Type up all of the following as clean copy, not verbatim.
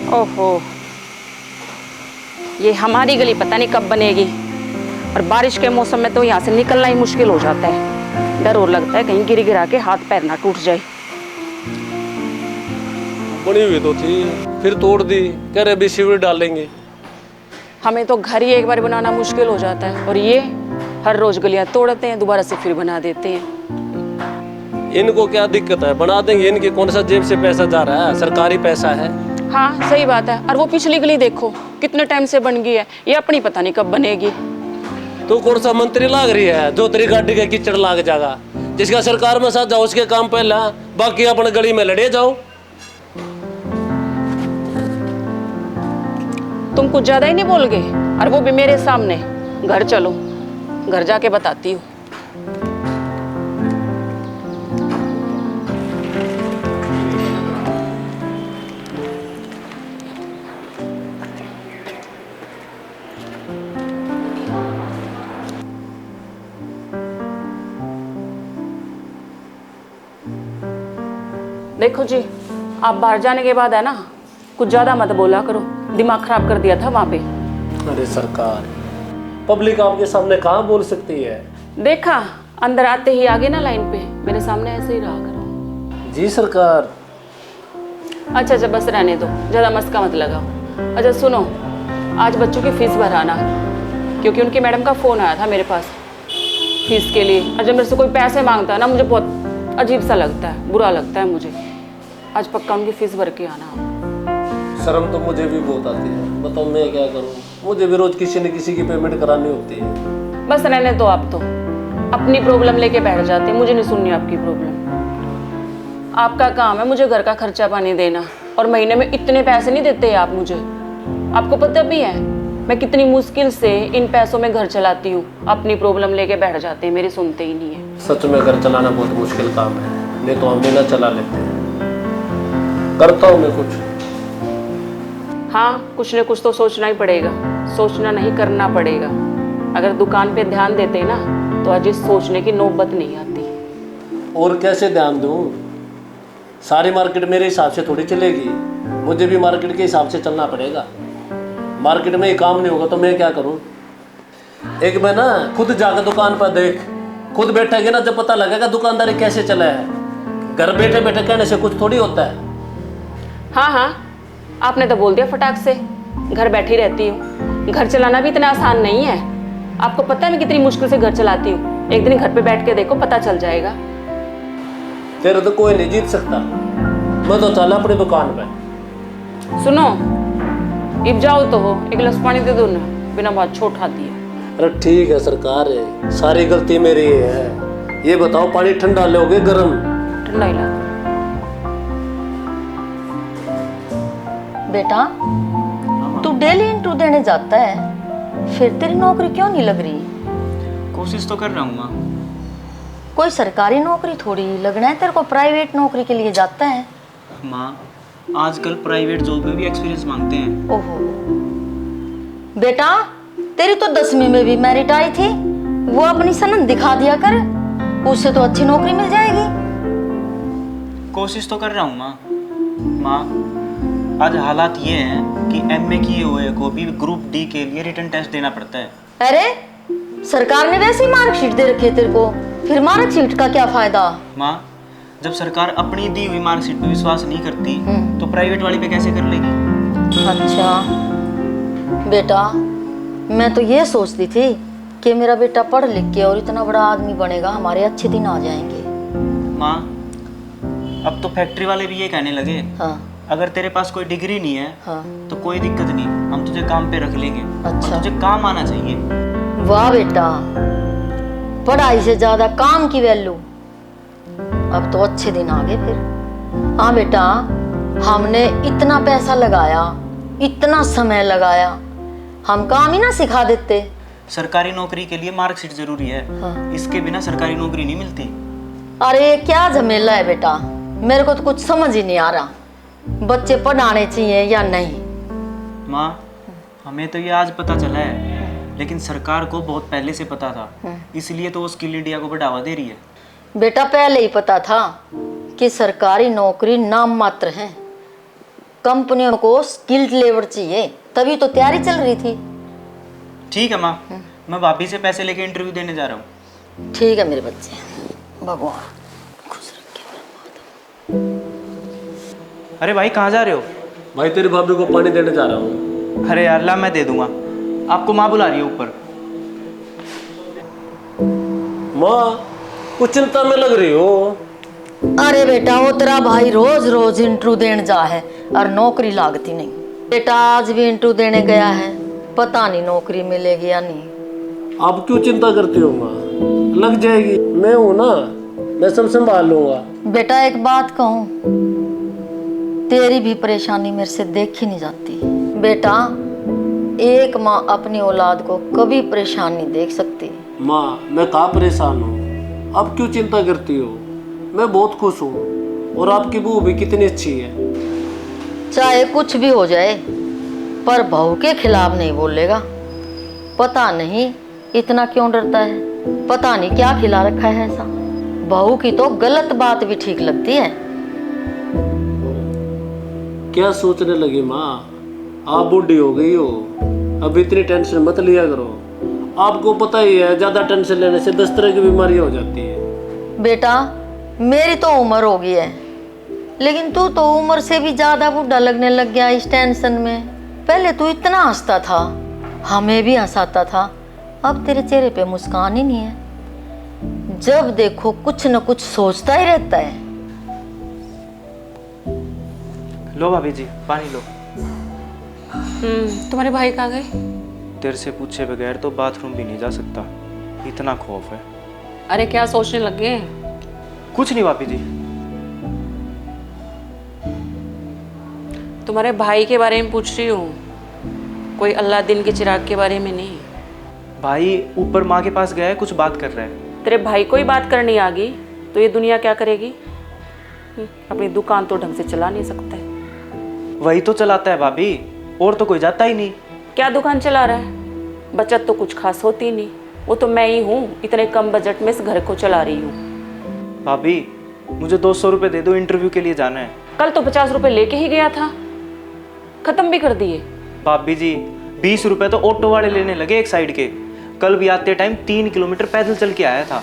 ओहो, ये हमारी गली पता नहीं कब बनेगी। और बारिश के मौसम में तो यहाँ से निकलना ही मुश्किल हो जाता है। डर और लगता है कहीं गिर गिरा के हाथ पैर ना टूट जाए। बनी हुई तो थी, फिर तोड़ दी, कह रहे अभी सीवर डालेंगे। हमें तो घर ही एक बार बनाना मुश्किल हो जाता है, और ये हर रोज गलियां तोड़ते हैं, दोबारा से फिर बना देते हैं। इनको क्या दिक्कत है, बना देंगे। इनके कौन सा जेब से पैसा जा रहा है, सरकारी पैसा है। हाँ सही बात है। और वो पिछली गली देखो कितने टाइम से बन गई है, ये अपनी पता नहीं कब बनेगी। तो कौन सा मंत्री लाग रही है जो तेरी गाड़ी का कीचड़ लाग जाएगा। जिसका सरकार में साथ जाओ उसके काम पहला, बाकी अपने गली में लड़े जाओ। तुम कुछ ज्यादा ही नहीं बोल गए, और वो भी मेरे सामने। घर चलो, घर जाके बताती हूँ। देखो जी, आप बाहर जाने के बाद है ना, कुछ ज्यादा मत बोला करो। दिमाग खराब कर दिया था वहां पे। अरे सरकार, पब्लिक आपके सामने कहाँ बोल सकती है। देखा, अंदर आते ही आगे ना लाइन पे, मेरे सामने ऐसे ही रहा करो। जी सरकार। अच्छा बस रहने दो, ज्यादा मस्का मत लगाओ। अच्छा सुनो, आज बच्चों की फीस भराना, क्योंकि उनकी मैडम का फोन आया था मेरे पास फीस के लिए। और जब मेरे से कोई पैसे मांगता है ना, मुझे बहुत अजीब सा लगता है, बुरा लगता है मुझे। आज पक्का उनकी फीस भर के आना। शर्म तो मुझे भी बहुत आती है, बताओ मैं क्या करूं। मुझे भी रोज किसी न किसी की पेमेंट करानी होती है। बस रहने दो, आप तो अपनी प्रॉब्लम लेके बैठ जाते हैं। मुझे नहीं सुननी आपकी प्रॉब्लम। आपका काम है मुझे घर का खर्चा पानी देना, और महीने में इतने पैसे नहीं देते आप मुझे। आपको पता भी है मैं कितनी मुश्किल से इन पैसों में घर चलाती हूँ। अपनी प्रॉब्लम लेके बैठ जाते हैं, मेरी सुनते ही नहीं है। सच में घर चलाना बहुत मुश्किल काम है, नहीं तो हम भी ना चला लेते। करता हूँ मैं कुछ। हाँ, कुछ न कुछ तो सोचना ही पड़ेगा। सोचना नहीं, करना पड़ेगा। अगर दुकान पे ध्यान देते ना, तो आज इस सोचने की नौबत नहीं आती। और कैसे ध्यान दूँ, सारी मार्केट मेरे हिसाब से थोड़ी चलेगी। मुझे भी मार्केट के हिसाब से चलना पड़ेगा। मार्केट में ही काम नहीं होगा तो मैं क्या करूँ। एक मैं ना खुद जाकर दुकान पर देख, खुद बैठेगा ना, जब पता लगेगा दुकानदारी कैसे चला है। घर बैठे बैठे कहने से कुछ थोड़ी होता है। हाँ, आपने तो बोल दिया फटाक से, घर बैठी रहती हूँ। घर चलाना भी इतना आसान नहीं है। आपको पता है मैं कितनी मुश्किल से घर चलाती हूँ। एक दिन घर पे बैठ के देखो, पता चल जाएगा। तेरे तो कोई नहीं जीत सकता। मैं तो चला अपनी दुकान पे। सुनो, इब जाओ तो हो, एक गिलास पानी दे दो ना, बिना बात छोटा दिया। अरे ठीक है सरकार, है सारी गलती मेरी है। ये बताओ पानी ठंडा लोगे गर्म? ठंडा ही ला। बेटा, तू डेली इंटरव्यू देने जाता है, फिर तेरी नौकरी क्यों नहीं लग रही? कोशिश तो कर रहा हूँ माँ। कोई सरकारी नौकरी थोड़ी लगना है तेरे को, प्राइवेट नौकरी के लिए जाता है। माँ, आजकल प्राइवेट जॉब में भी एक्सपीरियंस मांगते हैं। ओहो बेटा, तेरी तो 10वीं में भी मेरिट आई थी, वो अपनी सनद दिखा दिया कर, उससे तो अच्छी नौकरी मिल जाएगी। कोशिश तो कर रहा हूँ माँ। माँ, आज हालात ये हैं कि एमए किए हुए को भी ग्रुप डी के लिए रिटन टेस्ट देना पड़ता है। अरे सरकार ने वैसे ही मार्कशीट दे रखी है तेरे को, फिर मार्कशीट का क्या फायदा? माँ, जब सरकार अपनी दी हुई मार्कशीट पे विश्वास नहीं करती तो प्राइवेट वाली पे कैसे कर लेगी? अच्छा बेटा, मैं तो ये सोचती थी कि मेरा बेटा पढ़ लिख के और इतना बड़ा आदमी बनेगा, हमारे अच्छे दिन आ जाएंगे। माँ, अब तो फैक्ट्री वाले भी ये कहने लगे, हाँ अगर तेरे पास कोई डिग्री नहीं है हाँ। तो कोई दिक्कत नहीं, हम तुझे काम पे रख लेंगे। अच्छा। और तुझे काम आना चाहिए। वाह बेटा, पढ़ाई से ज्यादा काम की वैल्यू। अब तो अच्छे दिन आ गए फिर। हाँ बेटा, हमने इतना पैसा लगाया, इतना समय लगाया, हम काम ही ना सिखा देते। सरकारी नौकरी के लिए मार्कशीट जरूरी है। हाँ। इसके बिना सरकारी नौकरी नहीं मिलती। अरे क्या झमेला है बेटा, मेरे को तो कुछ समझ ही नहीं आ रहा, बच्चे पढ़ाने चाहिए या नहीं। माँ, हमें तो ये आज पता चला है, लेकिन सरकार को बहुत पहले से पता था, इसलिए तो वो स्किल इंडिया को बढ़ावा दे रही है। बेटा पहले ही पता था, कि सरकारी नौकरी नाम मात्र है, कंपनियों को स्किल्ड लेबर चाहिए, तभी तो तैयारी चल रही थी। ठीक है माँ, मैं भाभी से पैसे लेके इंटरव्यू देने जा रहा हूँ। ठीक है मेरे बच्चे, भगवान खुश रखे। अरे भाई कहाँ जा रहे हो? भाई तेरी भाभी को पानी देने जा रहा हूँ। अरे यार ला, मैं दे दूंगा, आपको माँ बुला रही है ऊपर। माँ कुछ चिंता में लग रही हो। अरे बेटा, वो तेरा भाई रोज रोज इंटरव्यू देने जा है और नौकरी लागती नहीं। बेटा आज भी इंटरव्यू देने गया है, पता नहीं नौकरी मिलेगी या नहीं। आप क्यों चिंता करती हो माँ, लग जाएगी, मैं हूं ना, मैं सब संभाल लूंगा। बेटा एक बात कहूँ, तेरी भी परेशानी मेरे से देखी नहीं जाती। बेटा एक माँ अपनी औलाद को कभी परेशान नहीं देख सकती। माँ मैं कहाँ परेशान हूँ, आप क्यों चिंता करती हो, मैं बहुत खुश हूँ। और आपकी बहू भी कितनी अच्छी है। चाहे कुछ भी हो जाए पर बहू के खिलाफ नहीं बोलेगा। पता नहीं इतना क्यों डरता है, पता नहीं क्या खिला रखा है ऐसा। बहू की तो गलत बात भी ठीक लगती है। क्या सोचने लगी माँ, आप बूढ़ी हो गई हो, अब इतनी टेंशन मत लिया करो। आपको पता ही है ज्यादा टेंशन लेने से 10 तरह की बीमारी हो जाती है। बेटा मेरी तो उम्र हो गई है, लेकिन तू तो उम्र से भी ज्यादा बूढ़ा लगने लग गया इस टेंशन में। पहले तू इतना हंसता था, हमें भी हंसाता था, अब तेरे चेहरे पे मुस्कान ही नहीं है। जब देखो कुछ न कुछ सोचता ही रहता है। लो भाभी जी पानी लो। तुम्हारे भाई कहाँ गए? तेरे से पूछे बगैर तो बाथरूम भी नहीं जा सकता, इतना खौफ है। अरे क्या सोचने लग गए? कुछ नहीं भाभी जी। तुम्हारे भाई के बारे में पूछ रही हूँ, कोई अल्लाह दिन के चिराग के बारे में नहीं। भाई ऊपर माँ के पास गया है, कुछ बात कर रहा है। तेरे भाई को ही बात करनी आ गई तो ये दुनिया क्या करेगी? अपनी दुकान तो ढंग से चला नहीं सकता है। वही तो चलाता है भाभी, और तो कोई जाता ही नहीं। क्या दुकान चला रहा है? बचत तो कुछ खास होती नहीं, वो तो मैं ही हूँ, इतने कम बजट में इस घर को चला रही हूँ। भाभी मुझे 200 रुपये दे दो, इंटरव्यू के लिए जाना है। कल तो 50 रुपए लेके ही गया था, खत्म भी कर दिए। भाभी जी 20 रुपये तो ऑटो वाले लेने लगे एक साइड के। कल भी आते टाइम 3 किलोमीटर पैदल चल के आया था।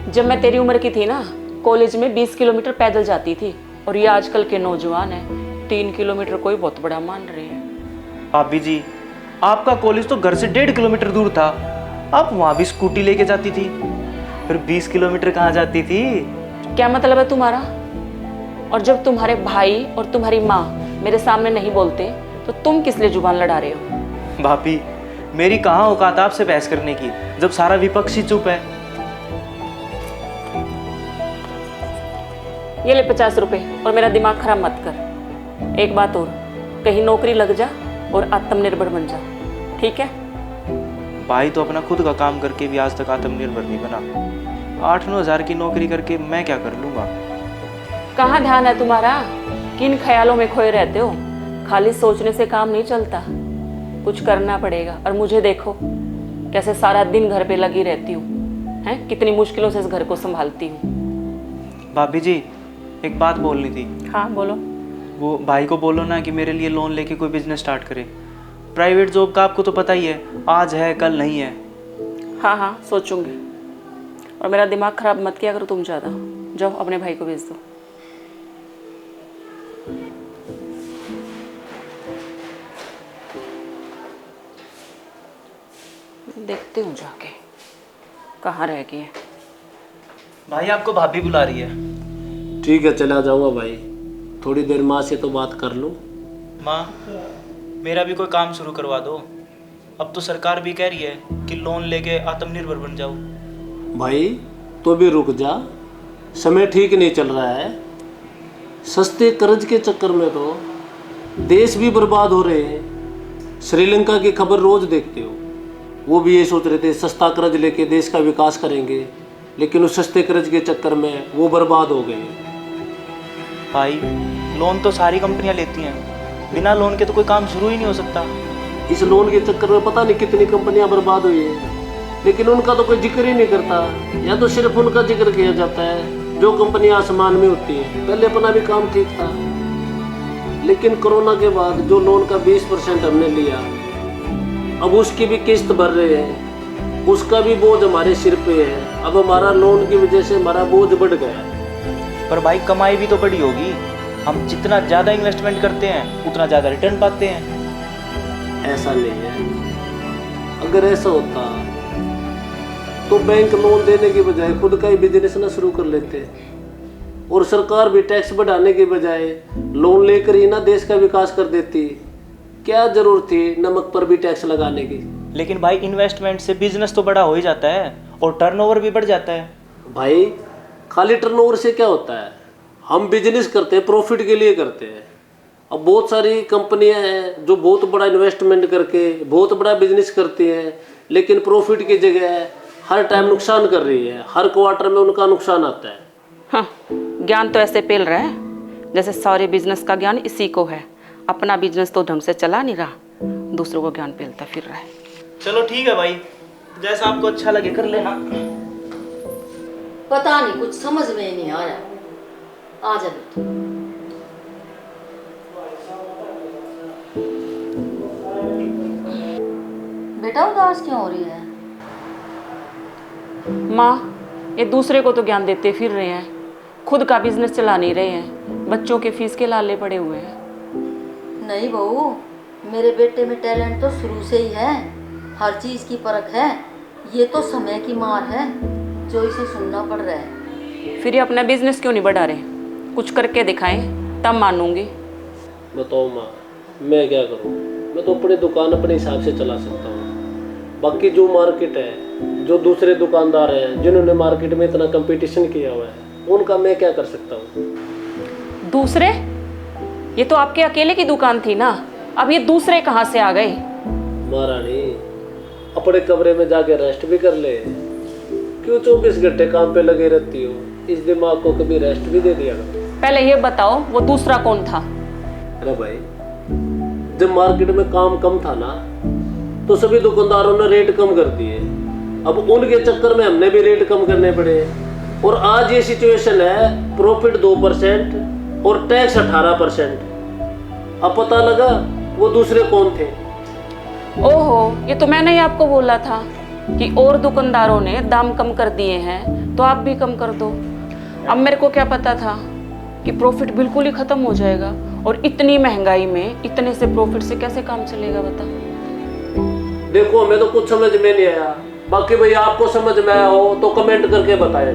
जब मैं तेरी उम्र की थी ना, कॉलेज में 20 किलोमीटर पैदल जाती थी, और ये आजकल के नौजवान हैं 3 किलोमीटर कोई बहुत बड़ा मान रहे हैं। भाभी जी आपका कॉलेज तो घर से 1.5 किलोमीटर दूर था, आप वहाँ भी स्कूटी लेके जाती थी, फिर 20 किलोमीटर कहाँ जाती थी? क्या मतलब है तुम्हारा? और जब तुम्हारे भाई और तुम्हारी माँ मेरे सामने नहीं बोलते तो तुम किस लिए जुबान लड़ा रहे हो? भाभी मेरी कहाँ औकात आपसे बहस करने की, जब सारा विपक्ष ही चुप है। ये ले 50 रुपए और मेरा दिमाग खराब मत कर। एक बात और, कहीं नौकरी लग जा और आत्मनिर्भर बन जा, ठीक है? भाई तो अपना खुद का काम करके भी आज तक आत्मनिर्भर नहीं बना। 8-9 हज़ार की नौकरी करके मैं क्या कर लूँगा? कहाँ ध्यान है तुम्हारा? किन ख्यालों में खोए रहते हो? खाली सोचने से काम नहीं चलता, कुछ करना पड़ेगा। और मुझे देखो कैसे सारा दिन घर पे लगी रहती हूँ, हैं? कितनी मुश्किलों से इस घर को संभालती हूँ। भाभी जी एक बात बोलनी थी। हाँ बोलो। वो भाई को बोलो ना कि मेरे लिए लोन लेके कोई बिजनेस स्टार्ट करे। प्राइवेट जॉब का आपको तो पता ही है, आज है कल नहीं है। हाँ हाँ सोचूंगी, और मेरा दिमाग खराब मत किया करो तुम ज़्यादा। जाओ अपने भाई को भेज दो। देखती हूँ जाके कहाँ रह गई है। भाई आपको भाभी बुला रही है। ठीक है चला जाऊंगा भाई, थोड़ी देर माँ से तो बात कर लूँ। माँ मेरा भी कोई काम शुरू करवा दो, अब तो सरकार भी कह रही है कि लोन लेके आत्मनिर्भर बन जाओ। भाई तो भी रुक जा, समय ठीक नहीं चल रहा है। सस्ते कर्ज के चक्कर में तो देश भी बर्बाद हो रहे हैं। श्रीलंका की खबर रोज देखते हो, वो भी ये सोच रहे थे सस्ता कर्ज लेके देश का विकास करेंगे, लेकिन उस सस्ते कर्ज के चक्कर में वो बर्बाद हो गए। भाई लोन तो सारी कंपनियां लेती हैं, बिना लोन के तो कोई काम शुरू ही नहीं हो सकता। इस लोन के चक्कर में पता नहीं कितनी कंपनियां बर्बाद हुई हैं, लेकिन उनका तो कोई जिक्र ही नहीं करता, या तो सिर्फ उनका जिक्र किया जाता है जो कंपनी आसमान में होती है, पहले अपना भी काम ठीक था, लेकिन कोरोना के बाद जो लोन का 20% हमने लिया, अब उसकी भी किस्त भर रहे हैं, उसका भी बोझ हमारे सिर पे है। अब हमारा लोन की वजह से हमारा बोझ बढ़ गया है। पर भाई कमाई भी तो बड़ी होगी, हम जितना ज़्यादा इन्वेस्टमेंट करते हैं उतना ज़्यादा रिटर्न पाते हैं। ऐसा नहीं है, अगर ऐसा होता तो बैंक लोन देने के बजाय खुद का ही बिजनेस ना शुरू कर लेते, और सरकार भी टैक्स बढ़ाने के बजाय लोन लेकर ही ना देश का विकास कर देती। क्या जरूरत थी नमक पर भी टैक्स लगाने की। लेकिन भाई इन्वेस्टमेंट से बिजनेस तो बड़ा हो ही जाता है और टर्नओवर भी बढ़ जाता है। भाई खाली टर्नओवर से क्या होता है, हम बिजनेस करते हैं, प्रॉफिट के लिए करते हैं। अब बहुत सारी कंपनियां हैं जो बहुत बड़ा इन्वेस्टमेंट करके बहुत बड़ा बिजनेस करती हैं, लेकिन प्रॉफिट की जगह हर टाइम नुकसान कर रही है, हर क्वार्टर में उनका नुकसान आता है। हाँ, ज्ञान तो ऐसे पेल रहा है जैसे सारे बिजनेस का ज्ञान इसी को है। अपना बिजनेस तो ढंग से चला नहीं रहा, दूसरों को ज्ञान पेलता फिर रहा है। चलो ठीक है भाई, जैसा आपको अच्छा लगे कर लेना। पता नहीं, कुछ समझ में नहीं आ रहा। आ जा बेटा। बेटा उदास क्यों हो रही है? माँ, ये दूसरे को तो ज्ञान देते फिर रहे हैं, खुद का बिजनेस चला नहीं रहे हैं, बच्चों के फीस के लाले पड़े हुए हैं। नहीं बहू, मेरे बेटे में टैलेंट तो शुरू से ही है, हर चीज़ की परख है। ये तो समय की मार है जो इसे सुनना पड़ रहा है। फिर ये अपना बिजनेस क्यों नहीं बढ़ा रहे? कुछ करके दिखाएं तब मानूंगी। बताओ माँ, मैं क्या करूँ? मैं तो अपनी दुकान अपने हिसाब से चला सकता हूँ। बाकी जो मार्केट है, जो दूसरे दुकानदार हैं जिन्होंने मार्केट में इतना कंपटीशन किया हुआ है, उनका मैं क्या कर सकता हूँ? दूसरे? ये तो आपके अकेले की दुकान थी ना, अब ये दूसरे कहाँ से आ गए? महारानी, अपने कमरे में जाके रेस्ट भी कर ले। क्यों 24 घंटे काम पे लगे रहती हो? इस दिमाग को कभी रेस्ट भी दे दिया करो। पहले ये बताओ वो दूसरा कौन था? अरे भाई, जब मार्केट में काम कम था ना, तो सभी दुकानदारों ने रेट कम कर दिए। अब उनके चक्कर में हमने भी रेट कम करने पड़े, और आज ये सिचुएशन है, प्रॉफिट 2% और टैक्स 18%। अब पता लगा वो दूसरे कौन थे। ओहो, ये तो मैंने ही आपको बोला था कि और दुकानदारों ने दाम कम कर दिए हैं तो आप भी कम कर दो। अब मेरे को क्या पता था कि प्रॉफिट बिल्कुल ही खत्म हो जाएगा, और इतनी महंगाई में इतने से प्रॉफिट से कैसे काम चलेगा बता। देखो, हमें तो कुछ समझ में नहीं आया। बाकी भाई आपको समझ में आया हो तो कमेंट करके बताएं।